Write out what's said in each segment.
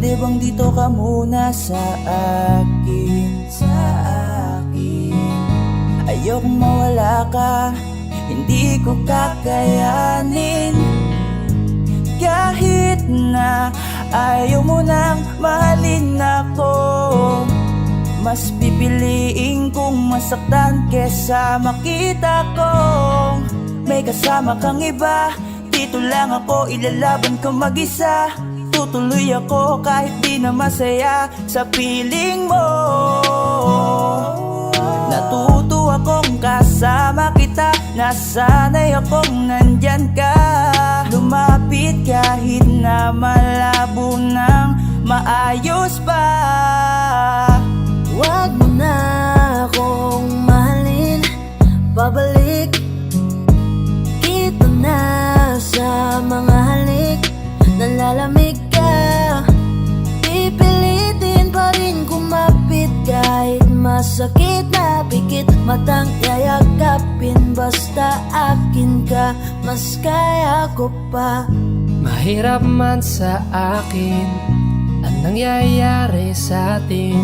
Pwede bang dito ka muna sa akin, sa akin? Ayokong mawala ka, hindi ko kakayanin. Kahit na ayaw mo nang mahalin ako, mas pipiliin kong masaktan kesa makita kong may kasama kang iba. Dito lang ako, ilalaban ko mag-isa. Tutuloy ako kahit di na masaya sa piling mo. Natuto akong kasama kita, nasanay akong nandyan ka. Lumapit kahit na malabo ng maayos pa. Wag mo na akong mahalin, babalik kita na sa mga halik. Nalalamig ka, pipilitin pa rin kumapit kahit masakit na pikit. Matang yayakapin, basta akin ka, mas kaya ko pa. Mahirap man sa akin ang nangyayari sa atin,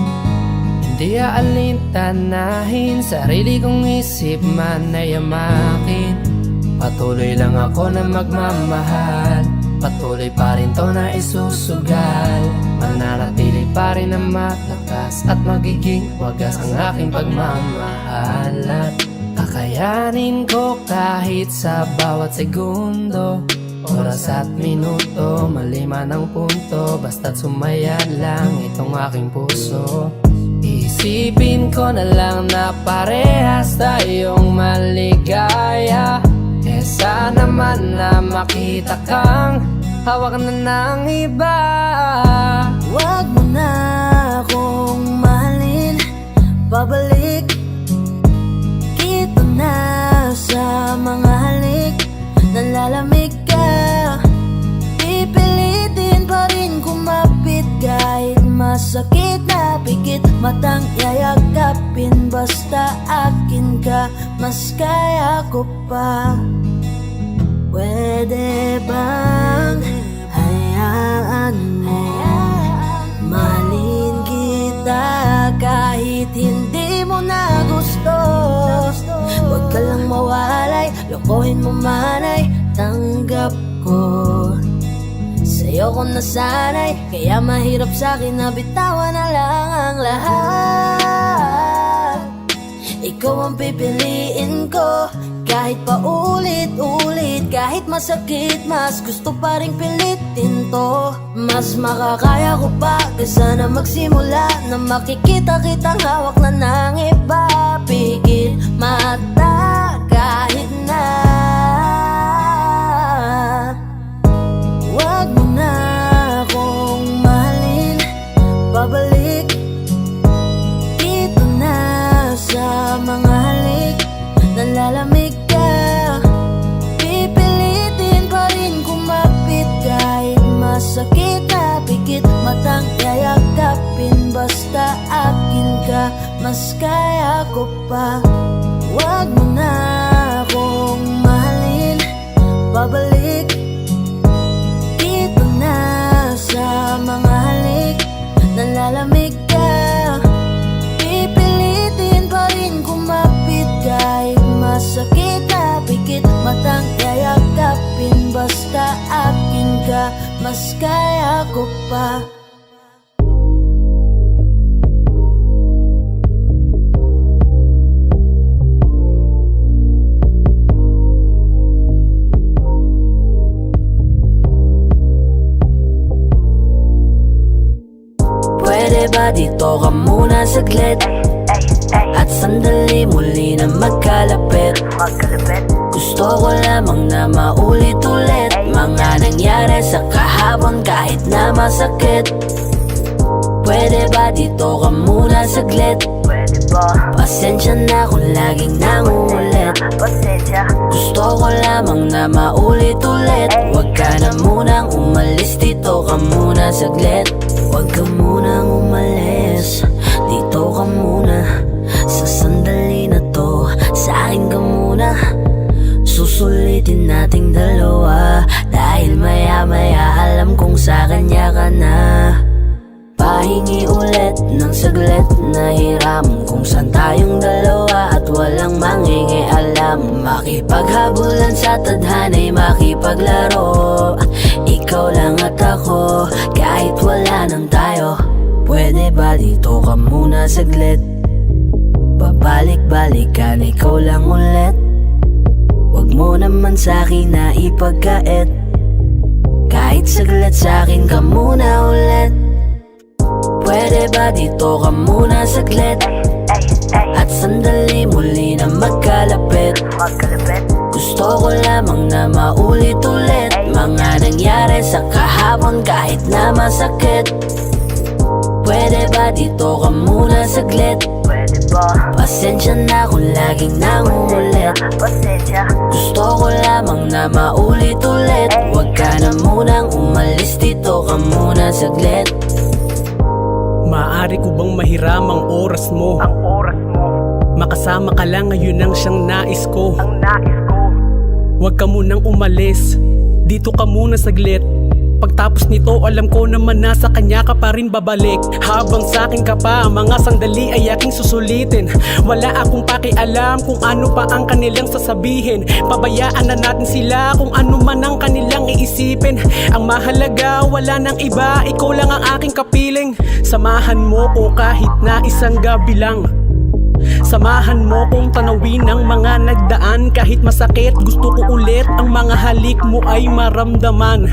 hindi aalintanahin, sarili kong isip man ay amakin. Patuloy lang ako na magmamahal, patuloy pa rin to na isusugal. Mananatili pa rin na malakas at magiging wagas ang aking pagmamahal. At kakayanin ko kahit sa bawat segundo, oras at minuto, malima ng punto, basta't sumaya lang itong aking puso. Isipin ko na lang na parehas tayong maligaya, kesa naman na makita kang hawak na ng iba. Wag mo na akong mahalin, babalik kita na sa mga halik. Nalalamig ka, pipilitin pa rin kumapit kahit masakit na pikit. Matang yayakapin, basta akin ka, mas kaya ko pa. Pwede bang hayaan mo mahalin kita kahit hindi mo na gusto? Huwag ka lang mawalay, lokohin mo man ay tanggap ko. Sa'yo ko nasanay, kaya mahirap sa'kin na bitawan na lang ang lahat. Ikaw ang pipiliin ko, kahit pa ulit-ulit, kahit masakit, mas gusto pa rin pilitin to. Mas makakaya ko pa kesa na magsimula na makikita kitang hawak na ng iba. Pigil mata kahit na. Wag mo na akong mahalin, babalik dito na sa mga halik. Nalalamig ka, pipilitin pa rin kumapit kahit masakit na pikit. Matang yayakapin, basta akin ka, mas kaya ko pa. Wag mo na akong mahalin, babalik dito na sa mga halik. Nalalamig ka, pipilitin pa rin kumapit kahit masakit na pikit. Matang yayakapin, basta akin ka, mas kaya ko pa. Pwede ba dito ka muna saglit, at sandali muli na magkalapit. Gusto ko lamang na maulit-ulit mga nangyari sa kahapon kahit na masakit. Pwede ba dito ka muna saglit? Pasensya na kung laging nangungulit. Gusto ko lamang na maulit-ulit. Huwag ka na munang umalis, dito ka muna saglit. Huwag ka munang umalis, dito ka muna. Sa sandali na to, sa akin ka muna. Susulitin nating dalawa, dahil maya-maya alam kong sa kanya ka na. Mahingi ulit ng saglit na hiram kung saan tayong dalawa at walang mangingialam. Makipaghabulan sa tadhana'y makipaglaro, ikaw lang at ako kahit wala nang tayo. Pwede ba dito ka muna saglit? Babalik-balikan, ikaw lang ulit. Wag mo naman sa'kin na ipagkait, kahit saglit sa'kin ka muna ulit. Pwede ba dito ka muna saglit? At sandali muli na magkalapit. Gusto ko lamang na maulit-ulit mga nangyari sa kahapon kahit na masakit. Pwede ba dito ka muna saglit? Pasensya na kung laging nangungulit. Gusto ko lamang na maulit-ulit. Huwag ka na munang umalis, dito ka muna saglit. Maaari ko bang mahiram ang oras mo? Makasama ka lang ngayon ang siyang nais ko. Huwag ka munang umalis, dito ka muna saglit. Pagtapos nito alam ko naman nasa kanya ka pa rin babalik. Habang sa'kin ka pa, mga sandali ay aking susulitin. Wala akong pakialam kung ano pa ang kanilang sasabihin. Pabayaan na natin sila kung ano man ang kanilang iisipin. Ang mahalaga wala nang iba, ikaw lang ang aking kapiling. Samahan mo ko kahit na isang gabi lang. Samahan mo kong tanawin ang mga nagdaan. Kahit masakit, gusto ko ulit ang mga halik mo ay maramdaman.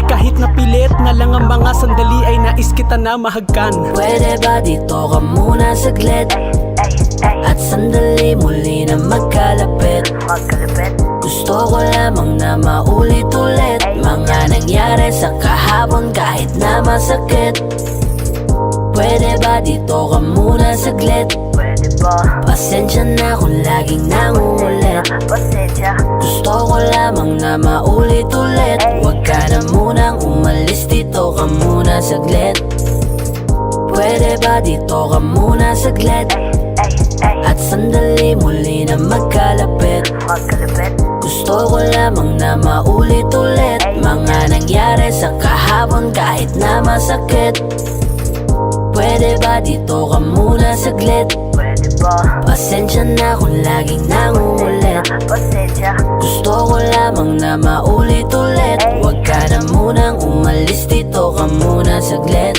Kahit napilit na lang ang mga sandali ay nais kita na mahagkan. Pwede ba dito ka muna saglit? At sandali muli na magkalapit. Gusto ko lamang na maulit-ulit mga nangyari sa kahapon kahit na masakit. Pwede ba dito ka muna saglit? Pasensya na kung laging nangungulit. Gusto ko lamang na maulit-ulit. Huwag ka na munang umalis, dito ka muna saglit. Pwede ba dito ka muna saglit? At sandali muli na magkalapit. Gusto ko lamang na maulit-ulit mga nangyari sa kahapon kahit na masakit. Pwede ba dito ka muna saglit? Pasensya na kung laging nangungulit. Gusto ko lamang na maulit-ulit. Huwag ka na munang umalis, dito ka muna saglit.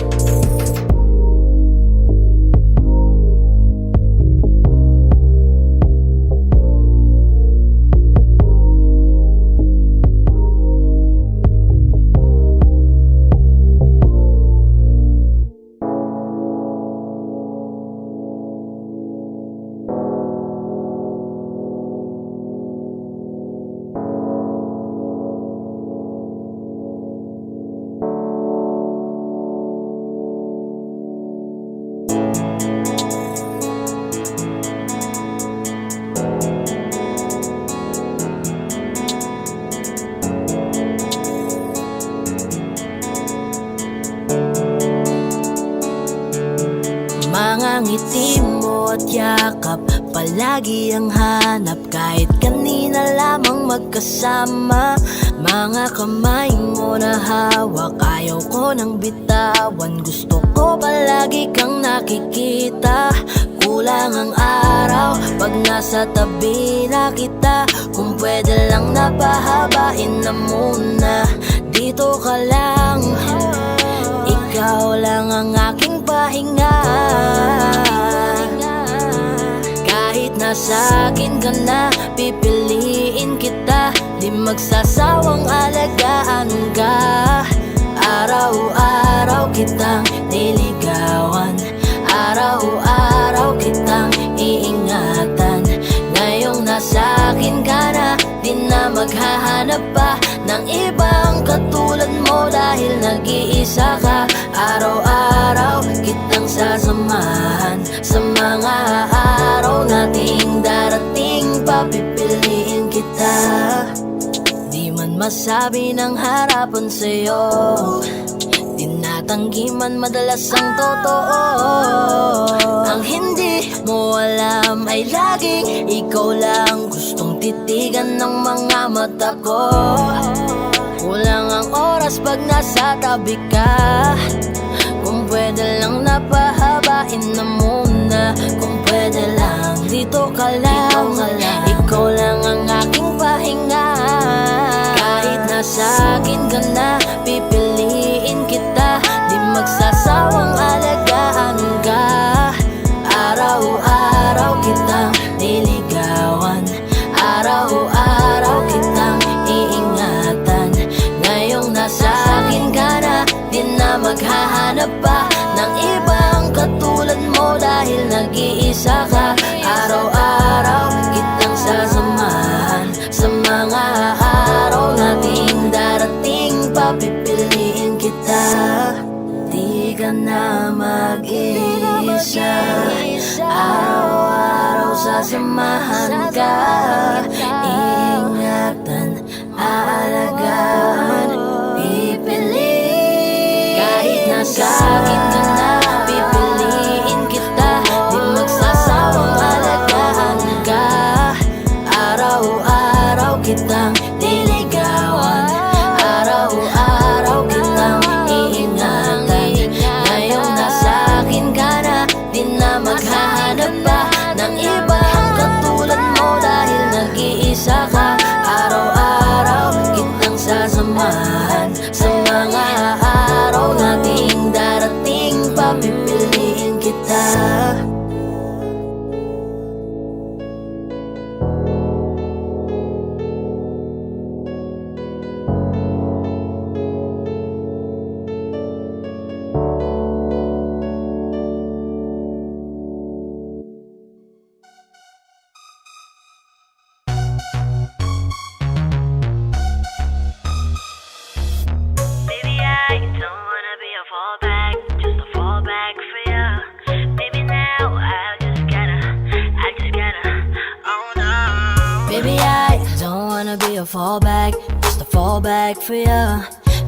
Mga ngiti mo at yakap, palagi ang hanap. Kahit kanina lamang magkasama. Mga kamay mo na hawak, ayaw ko nang bitawan. Gusto ko palagi kang nakikita. Kulang ang araw pag nasa tabi na kita. Kung pwede lang napahabain na muna, dito ka lang. Ikaw lang ang aking pahinga. Kahit nasa akin ka na, pipiliin kita. Di magsasawang alagaan ka. Araw-araw kitang niligawan. Araw-araw kitang iingatan. Ngayong nasa akin ka na, di na maghahanap pa ng ibang katulad mo. Dahil nag-iisa ka. Araw-araw kitang sasamahan. Sa mga araw nating darating, papipiliin kita. Di man masabi ng harapan sa'yo, tinatanggi man madalas ang totoo. Ang hindi mo alam ay laging ikaw lang gustong titigan ng mga mata ko. Kulang ang oras pag nasa tabi ka. Kung pwede lang napahabain na muna. Kung pwede lang, dito ka lang. Ikaw lang ang aking pahinga. Kahit nasa akin ka na, pipiliin kita. Di magsasawang alagaan ka. Araw-araw kitang niligawan. Araw-araw kitang iingatan. Ngayong nasa akin ka na, di na maghahanap pa ng ibang katulad mo. Dahil nag-iisa ka. Araw-araw kitang sasamahan. Sa mga araw nating darating, papipiliin kita. Di ka na mag-iisa. Araw-araw sasamahan ka. Ingatan, aalagaan, pipiliin. Kahit nasa akin ka na, pipiliin kita. Di magsasawang alagaan ka. Araw-araw kitang niligawan. Araw-araw kitang iingatan. Ngayong nasa akin ka na, di na maghahanap pa ng ibang katulad mo. Dahil nag-iisa ka. Araw-araw kitang sasamahan. Sa mga araw nating darating, papipiliin kita. Baby, I don't wanna be a fallback, just a fallback for ya. Baby, now I just gotta, oh no. Baby, I don't wanna be a fallback, just a fallback for ya.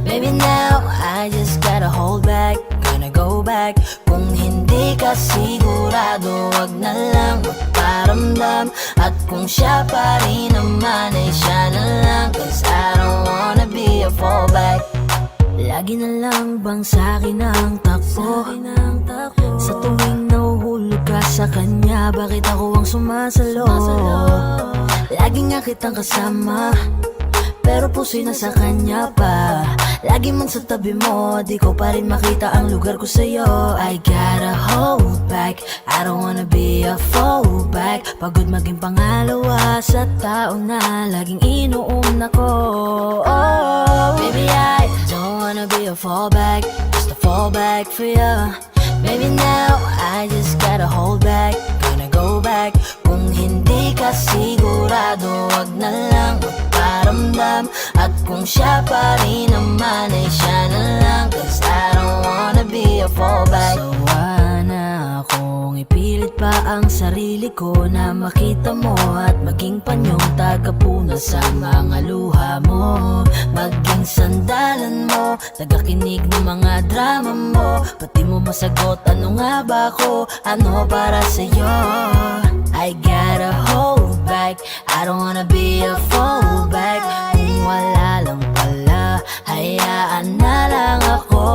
Baby, now I just gotta hold back, gonna go back. Kung hindi ka sigurado, wag na lang magparamdam. At kung siya pa rin naman, ay siya na lang. Cause I don't wanna be a fallback. Lagi na lang bang sa'kin ang takbo? Sa tuwing nahuhulog ka sa kanya, bakit ako ang sumasalo? Lagi nga kitang kasama, pero puso'y nasa kanya pa. Lagi man sa tabi mo, di ko pa rin makita ang lugar ko sa'yo. I gotta hold back, I don't wanna be a fallback. Pagod maging pangalawa sa tao na laging inuum na ko. Oh, baby, I don't wanna be a fallback, just a fallback for ya. Baby, now I just gotta hold back, gonna go back. Kung hindi ka sigurado, wag na lang magparamdam. At kung siya pa rin naman, ay siya na lang. Cause I don't wanna be a fallback. Sawa na akong ipilit pa ang sarili ko na makita mo at maging panyong tagapuna sa mga luha mo. Maging sandalan mo, tagakinig ng mga drama mo. Pati mo masagot, ano nga ba ako, ano para sa'yo. I gotta hold back, I don't wanna be a fallback. Kung wala lang pala, hayaan na lang ako.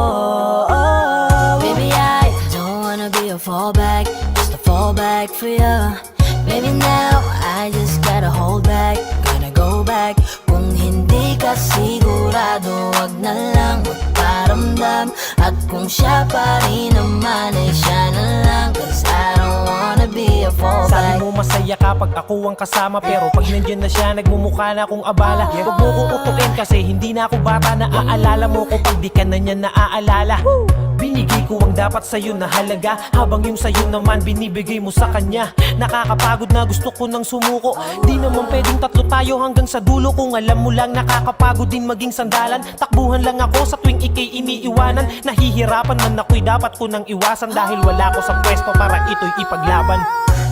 Baby, I don't wanna be a fallback, just a fallback for ya. Baby, now I just gotta hold back, gonna go back. Kung hindi ka sigurado, wag na lang magparamdam. At kung siya pa rin naman, ay siya na lang. Cause I don't wanna be a fallback. Sabi mo masaya kapag ako ang kasama, pero pag nandyan na siya, nagmumukha na akong abala. Huwag mo ko utuin kasi hindi na ako bata. Naaalala mo ko pag di ka na niya naaalala. Binigay ko ang dapat sa'yo na halaga, habang yung sa'yo naman binibigay mo sa kanya. Nakakapagod na gusto ko nang sumuko. Di naman pwedeng tatlo tayo hanggang sa dulo. Kung alam mo lang nakakapagod din maging sandalan. Takbuhan lang ako sa tuwing ikay iniiwanan. Nahihirapan man ako'y dapat ko nang iwasan. Dahil wala ko sa pwesto para ito'y ipaglaban.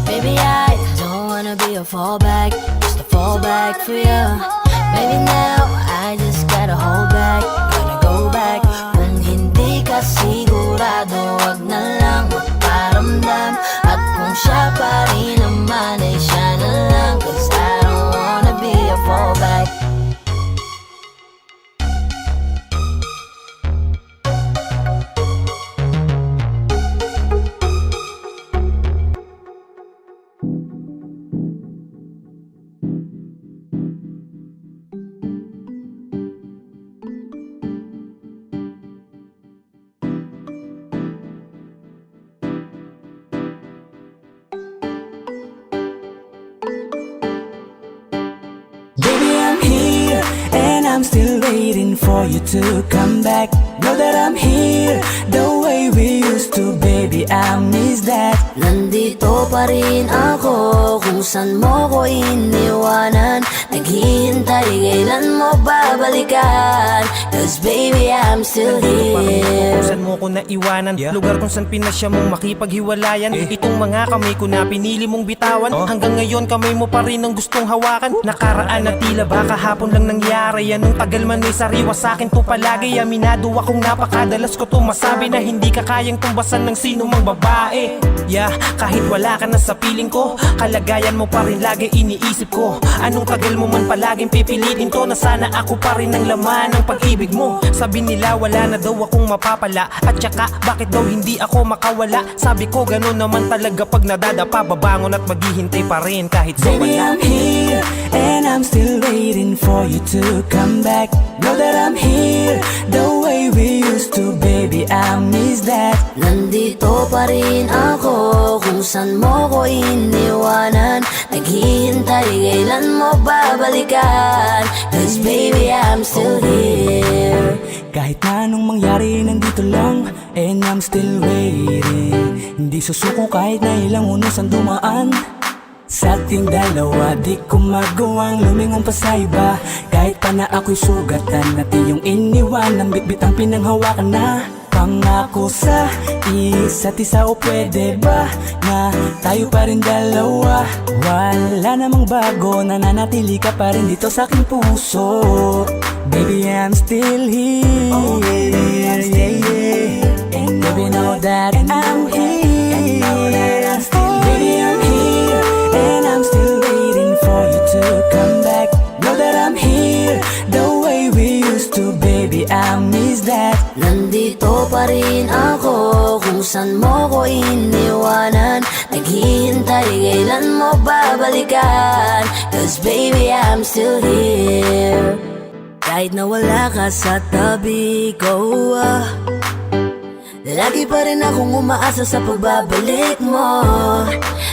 Baby, I don't wanna be a fallback, just a fallback for ya. Baby, now I just gotta hold back, gonna go back. Kung hindi ka sigurado, wag na lang magparamdam. At kung siya pa rin naman, ay siya na lang. Cause I don't wanna be a fallback. I'm still waiting for you to come back. Know that I'm here the way we used to, baby, I miss that. Nandito pa rin ako kung saan mo ko iniwanan. Naghihintay kailan mo babalikan, 'cause baby I'm still here. Kung saan mo ko naiwanan, lugar kung saan pinasya mong makipaghiwalayan. Itong mga kamay ko na pinili mong bitawan, hanggang ngayon kamay mo pa rin ang gustong hawakan. Nakaraan na tila ba kahapon lang nangyari, anong tagal man may sariwa sa'kin to palagi. Aminado akong napakadalas ko to masabi na hindi ka kayang tumbasan ng sino mang babae. Kahit wala ka na sa piling ko, kalagayan mo pa rin lagi iniisip ko. Anong tagal mo man palaging pipilitin to, na sana ako pa rin ang laman ng pag-ibig mo. Sabi nila wala na daw akong mapapala, at saka bakit daw hindi ako makawala. Sabi ko ganun naman talaga pag nadadapa, babangon at maghihintay pa rin kahit sa Baby, wala. I'm here and I'm still waiting for you to come back. Know that I'm here the way we used to, baby, I miss that. Nandito pa rin ako kung saan mo ko iniwanan. Naghihintay kailan mo babalikan, 'cause baby I'm still here. Kahit na anong mangyari, nandito lang, and I'm still waiting. Hindi susuko kahit na ilang unos ang dumaan. Sa ating dalawa, di ko magawang lumingon pa sa iba. Kahit pa na ako'y sugatan, at iyong iniwanan, bitbit ang pinanghawakan na. Pangako sa isa't isa, o pwede ba na tayo pa rin dalawa? Wala namang bago, nananatili ka pa rin dito sa aking puso. Baby, I'm still here, yeah, yeah. And baby, know that I'm here. Baby, I'm here, and I'm still waiting for you to come back. Know that I'm here the way we used to, baby, I miss that. Nandito pa rin ako kung saan mo ko iniwanan. Naghihintay kailan mo babalikan, 'cause baby I'm still here. Kahit na wala ka sa tabi ko, lagi pa rin akong umaasa sa pagbabalik mo.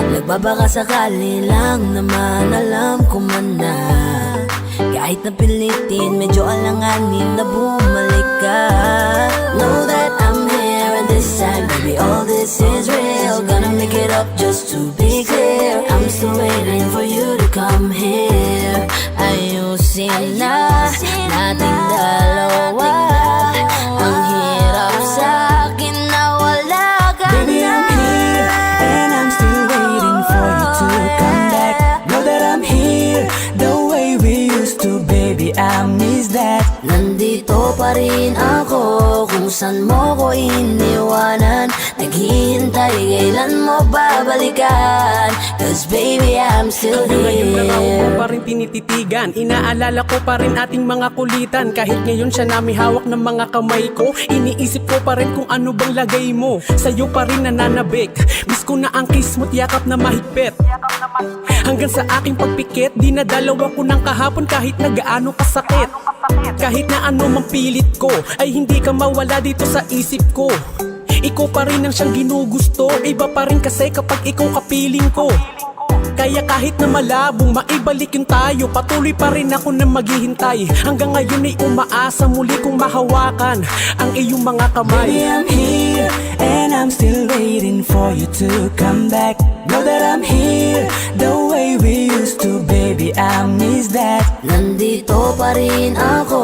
Nagbabaka sakali lang naman, alam ko man na kahit na pilitin, medyo alanganin na bumalik ka. Know that I'm here, and this time, baby, all this is real. Gonna make it up just to be clear. I'm still waiting for you to come here. Ayusin na nating dalawa. Ang hirap sa'kin na wala ka Baby, na. I'm here, and I'm still waiting for you to come back. Know that I'm here the way we used to, baby, I miss that. Nandito pa rin ako kung saan mo ko iniwanan. Naghihintay kailan mo babalikan, 'cause baby I'm still Ngayon lang ako here. pa rin tinititigan. Inaalala ko pa rin ating mga kulitan. Kahit ngayon siya nami hawak ng mga kamay ko, iniisip ko pa rin kung ano bang lagay mo. Sa'yo pa rin nananabik, miss ko na ang kiss mo't yakap na mahigpit. Hanggang sa aking pagpikit, dinadalawa ko ng kahapon kahit na gaano kasakit. Kahit na ano mang pilit ko, ay hindi ka mawala dito sa isip ko. Ikaw pa rin ang siyang ginugusto, iba pa rin kasi kapag ikaw kapiling ko. Kaya kahit na malabong maibalik yung tayo, patuloy pa rin ako na maghihintay. Hanggang ngayon ay umaasa muli kong mahawakan ang iyong mga kamay. Baby, I'm here, and I'm still waiting for you to come back. Know that I'm here the way we used to, baby, I miss that. Nandito pa rin ako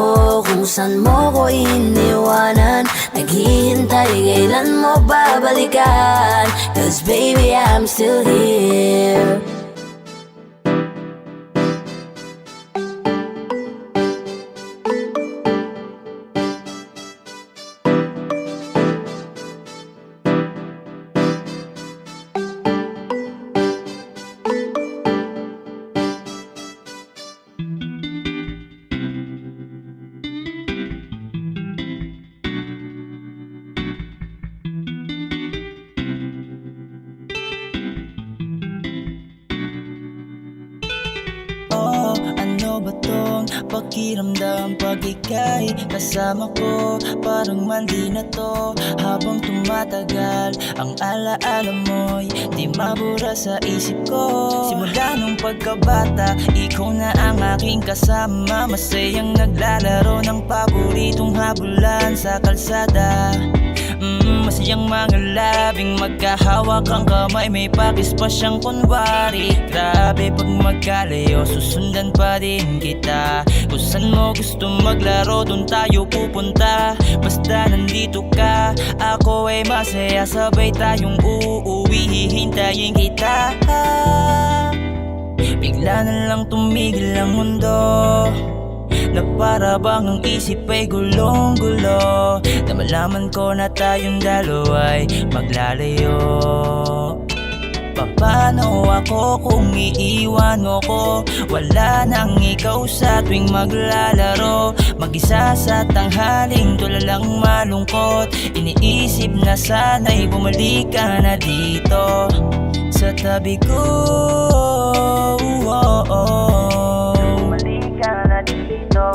kung saan mo ko iniwanan. Naghihintay kailan mo babalikan, 'cause baby I'm still here. mo ba tong pakiramdam pag ika'y kasama ko? Parang mali na to habang tumatagal. Ang alaala mo'y di mabura sa isip ko. Simula nung pagkabata, ikaw na ang aking kasama. Masayang naglalaro ng paboritong habulan sa kalsada. Masayang mga labing magkahawak ang kamay. May pakis pa siyang kunwari. Grabe pag magkalayo, susundan pa din kita. Kung saan mo gusto maglaro, dun tayo pupunta. Basta nandito ka, ako ay masaya. Sabay tayong uuwi, hihintayin kita. Bigla na lang tumigil ang mundo, na para bang ang isip ay gulong-gulo. Na malaman ko na tayong dalawa'y maglalayo. Paano ako kung iiwan mo ko? Wala nang ikaw sa tuwing maglalaro. Mag-isa sa tanghaling tulalang malungkot. Iniisip na sana'y bumalik ka na dito sa tabi ko. Bumalik ka na dito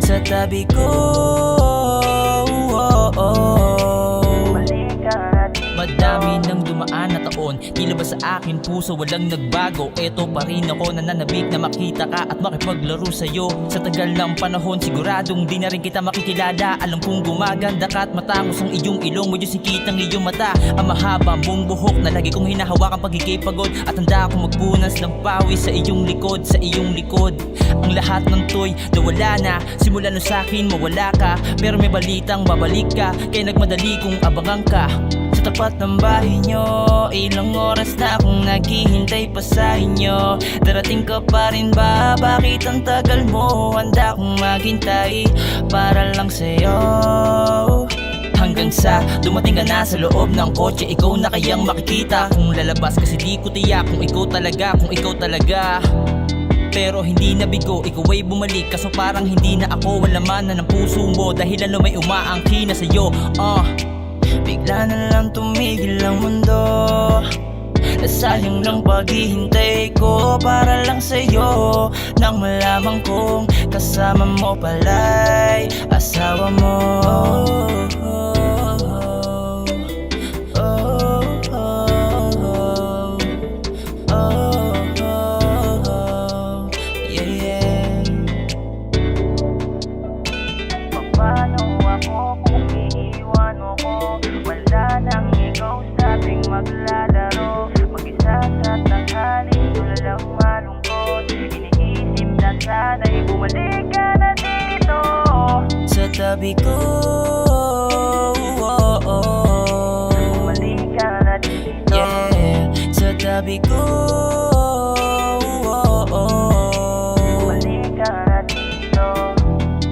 sa tabi ko. Madami nang dumaan na taon, tila ba sa akin puso walang nagbago? Eto pa rin ako nananabik na makita ka at makipaglaro sa'yo. Sa tagal ng panahon siguradong di na rin kita makikilala. Alam kong gumaganda ka at matangos ang iyong ilong. Medyo sikit ang iyong mata, ang mahaba mong buhok na lagi kong hinahawakan pag ika'y pagod. At handa akong magpunas ng pawis sa iyong likod, sa iyong likod. Ang lahat ng to'y nawala na, simula nung sa'kin mawala ka. Pero may balitang babalik ka, kaya nagmadali kong abangan ka. Sa tapat ng bahay nyo, ilang oras na akong naghihintay pa sa inyo. Darating ka pa rin ba? Bakit ang tagal mo? Handa akong maghintay para lang sa'yo. Hanggang sa dumating ka na sa loob ng kotse, ikaw na kayang makikita. Kung lalabas kasi di ko tiyak kung ikaw talaga, kung ikaw talaga. Pero hindi nabigo, ikaw ay bumalik. Kaso parang hindi na ako, wala man na ng puso mo. Dahil ano may umaangkin na sa'yo. Bigla na lang tumigil ang mundo. Nasayang lang paghihintay ko para lang sa'yo. Nang malaman kong kasama mo pala'y asawa mo. Paano ako kung iiwan mo ko? Wala nang ikaw sa tuwing maglalaro. Mag-isa sa tanghaling tulalang malungkot. Iniisip na sana'y bumalik ka na dito sa tabi ko. Bumalik ka na dito, yeah, sa tabi ko. Bumalik ka na dito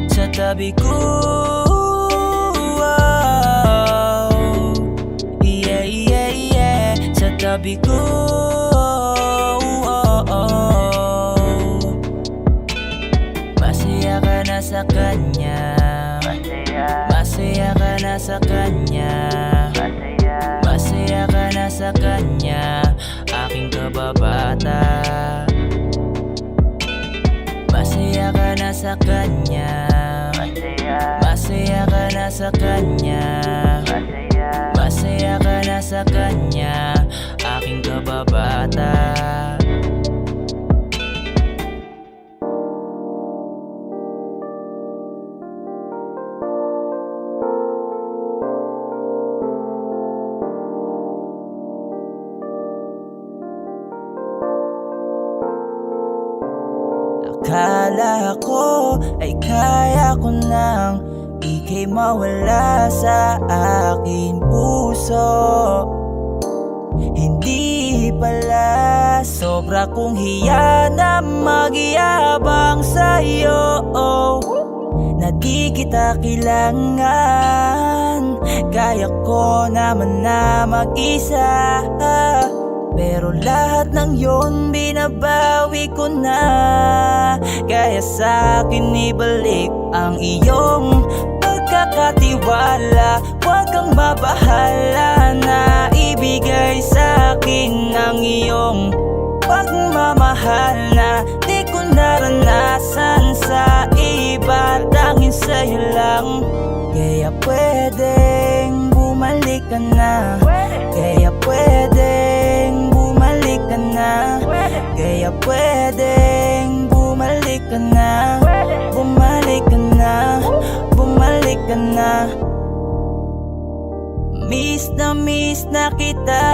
sa tabi ko. Tabi ko. Masaya ka na sa kanya. Masaya ka na sa kanya. Masaya ka na sa kanya, aking kababata. Masaya ka na sa kanya. Masaya ka na sa kanya. Masaya ka na sa kanya, aking kababata. Akala ko ay kaya ko nang ika'y mawala sa aking puso. Hindi pala, sobra kong hiya na magyabang sa'yo, na di kita kailangan. Kaya ko naman na mag-isa, pero lahat ng yon binabawi ko na. Kaya sa'kin ibalik ang iyong pagkakatiwala. Huwag kang mabahala na ibigay sa'kin ang iyong pagmamahal na di ko naranasan. sa'yo lang. Kaya pwedeng bumalik ka na. Kaya pwedeng bumalik ka na. Kaya pwedeng bumalik ka na. Bumalik ka na, bumalik ka na. Miss na kita.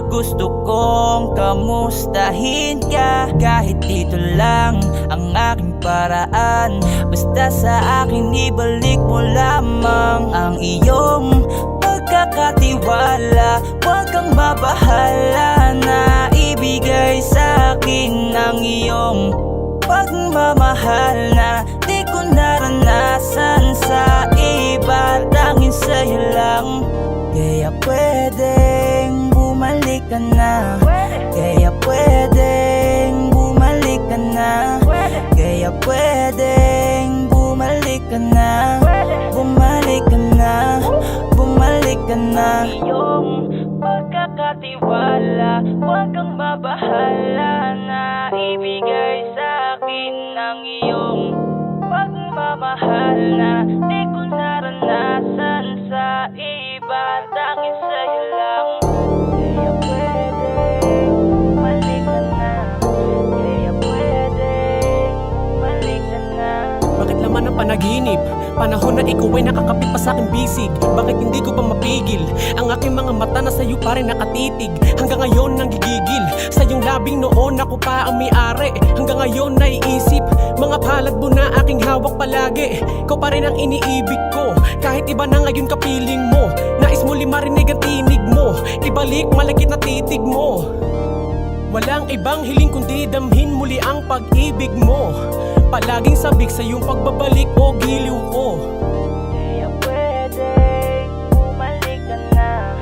Gusto kong kamustahin ka. Kahit dito lang ang aking paraan. Basta sa akin ibalik mo lamang ang iyong pagkakatiwala. Huwag kang mabahala na ibigay sa akin ang iyong pagmamahal na di ko naranasan sa iba, tanging sa'yo lang. Kaya pwedeng bumalik ka na. Kaya pwedeng bumalik ka na. Kaya pwedeng bumalik ka na. Bumalik ka na, bumalik ka na. Iyong pagkakatiwala, huwag kang mabahala na ibigay sa akin ang iyong pagmamahal na di ko naranasan sa iba, tanging sa'yo lang. Kaya pwedeng bumalik ka na. Kaya pwedeng bumalik ka na. Bakit laman ang panaginip? Panahon na ikaw ay nakakapit pa sa aking bisig. Bakit hindi ko pa mapigil? Ang aking mga mata na sa'yo pa rin nakatitig. Hanggang ngayon nang gigigil. Sa iyong labing noon ako pa ang may-ari. Hanggang ngayon naiisip mga palad mo na aking hawak palagi. Ikaw pa rin ang iniibig ko. Kahit iba na ngayon kapiling mo. Nais mo marinig ang tinig mo. Ibalik malakit na titig mo. Walang ibang hiling kundi damhin muli ang pag-ibig mo. Palaging sabik sa iyong pagbabalik o giliw ko. Kaya pwedeng bumalik ka na.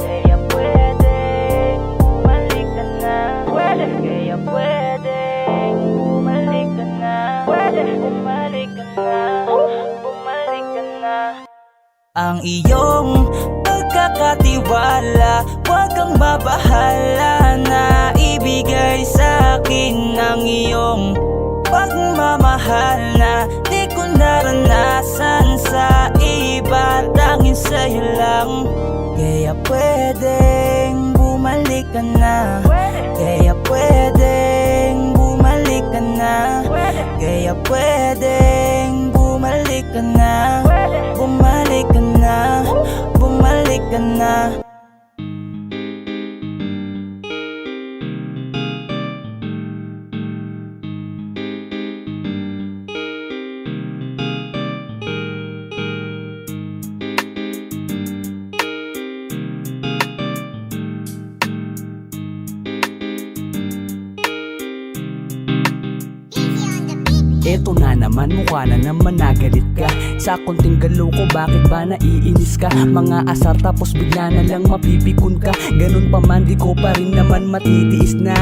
Kaya pwedeng bumalik ka na. Kaya pwedeng bumalik ka na. Bumalik ka na, bumalik ka na. Ang iyong pagkakatiwala, huwag kang mabahala na ibigay sa akin ang iyong pagmamahal na di ko naranasan sa iba, tanging sa'yo lang. Kaya pwedeng bumalik ka na. Kaya pwedeng bumalik ka na. Kaya pwedeng bumalik ka na. Bumalik ka na, bumalik ka na. Eto na naman, mukha na naman nagalit ka. Sa konting galaw ko, bakit ba naiinis ka? Mga asar tapos bigla na lang mapipikon ka. Ganun pa man, di ko pa rin naman matitiis na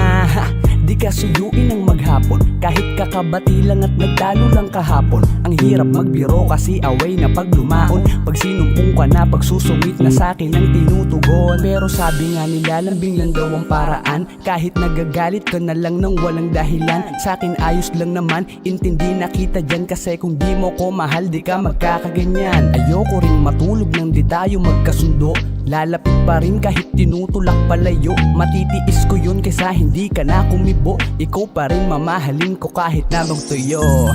di ka suyuin ng maghapon. Kahit kakabati lang at nagtalo lang kahapon. Ang hirap magbiro kasi away na pag lumaon. Pag sinumpong ka na, pagsusungit na sa'kin ang tinutugon. Pero sabi nga nila, lambing lang daw ang paraan. Kahit nagagalit ka na lang ng walang dahilan. Sa'kin ayos lang naman, intindi na kita dyan. Kasi kung di mo ko mahal, di ka magkakaganyan. Ayoko rin matulog nang di tayo magkasundo. Lalapit pa rin kahit tinutulak palayo. Matitiis ko yun kaysa hindi ka na kumibo. Ikaw pa rin mamahalin ko kahit na magtuyo.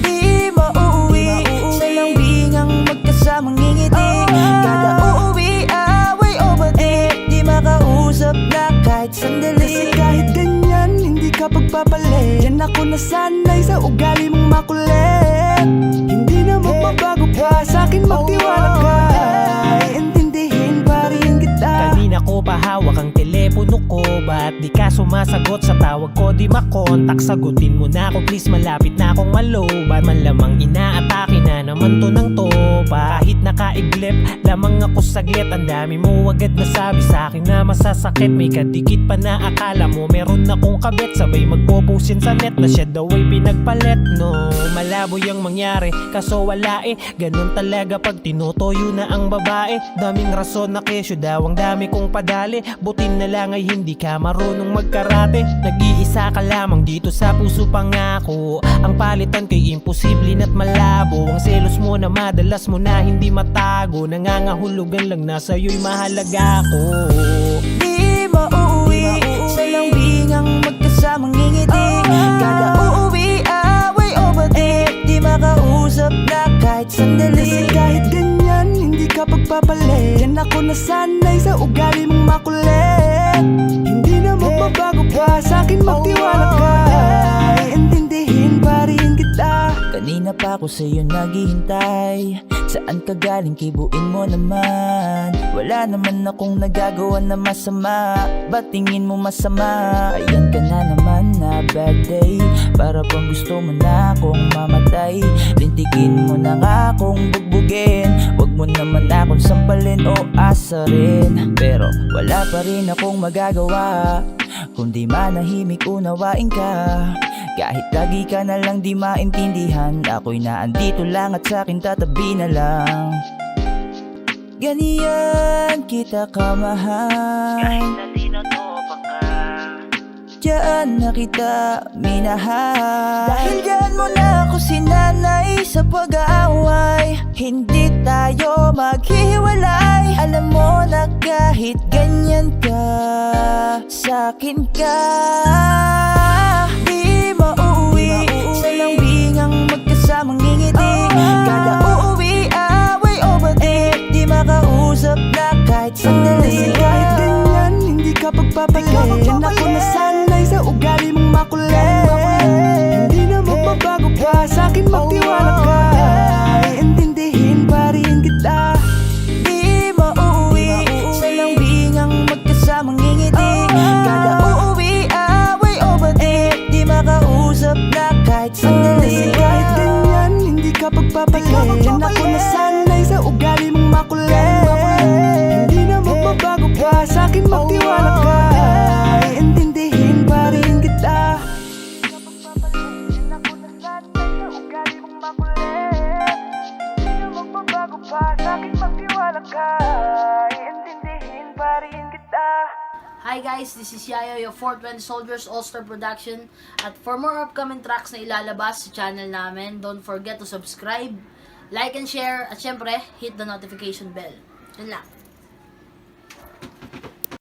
Di mauuwi sa lambingang magkasamang ngingiti. Kada uuwi, away o bati. Di makausap na kahit sandali. Kasi kahit ganyan, hindi ka pagpapalit. Yan ako nasanay sa ugali mong makulit. Hindi na magbabago pa, sa'kin magtiwala ka. Intindihin pa rin kita. Kanina ko pa hawak ang telepono ko. Ba't di ka sumasagot sa tawag ko? Di makontak, sagutin mo na ako please. Malapit na akong malobat. Man lamang inaatake na naman to ng topa. Kahit nakaiglip, lamang ako saglit. Ang dami mo agad nasabi sa'kin na masasakit. May kadikit pa na akala mo meron akong kabit. Sabay magpoposin sa net na siya daw ay pinagpalit. No, malabo yung mangyari, kaso wala eh. Ganun talaga pag tinutoyo na ang babae. Daming rason na kesyo daw ang dami kong padali. Butin na lang ay hindi ka marunong magkarate. Nag-iisa Isa ka lamang dito sa puso pangako. Ang palitan kay imposible na't malabo. Ang selos mo na madalas mo na hindi matago. Nangangahulugan lang na sa'yo'y mahalaga ko. Di mauuwi sa lambingang magkasamang ngingiti. Kada uuwi, away o bati. Di makausap na kahit sandali. Kasi kahit ganyan, hindi ka pagpapalit. Yan ako nasanay sa ugali mong makulit. Hindi na magbabago pa, sa'kin magtiwala ka. Intindihin pa rin kita. Kanina pa ako sa'yo naghihintay. Saan ka galing, kibuin mo naman. Wala naman akong nagagawa na masama. Ba't tingin mo masama? Ayan ka na naman na bad day. Para bang gusto mo na akong mamatay. Lintikin mo na nga akong bugbugin. Huwag mo naman akong sampalin o asarin. Pero wala pa rin akong magagawa, kundi manahimik unawain ka. Kahit lagi ka na lang di maintindihan, ako'y naandito lang at sa'kin tatabi na lang. Ganyan kita kamahal. Kahit na sinutupak ka. Diyan na kita minahal. Dahil diyan mo na ako sinanay sa pag-aaway. Hindi tayo maghiwalay. Alam mo na kahit ganyan ka, sa'kin ka. Di mauuwi sa lambingang magkasamang ngingiti. Kada uuwi, away o bati. Di makausap na kahit sandali. Kasi kahit ganyan, hindi ka pagpapalit. Yan ako nasanay sa ugali mong makulit. Hindi na magbabago pa, sa'kin magtiwala ka. Intindihin pa rin kita. Di mauuwi sa lambingang magkasamang ngingiti. Kada uuwi, away o bati. Di makausap na kahit sandali. Kasi kahit ganyan, hindi ka pagpapalit. Yan ako nasanay sa ugali mong makulit. Hindi na magbabago pa, sa'kin magtiwala ka. Intindihin pa rin kita. Hindi ka pagpapalit. Yan ako nasanay sa ugali mong makulit. Hindi na magbabago pa, sa'kin magtiwala ka. Intindihin pa rin kita. Hi guys, this is Yayo, your 420 Soldiers All-Star Production. At for more upcoming tracks na ilalabas sa channel namin, don't forget to subscribe, like and share, at syempre, hit the notification bell. Yun lang.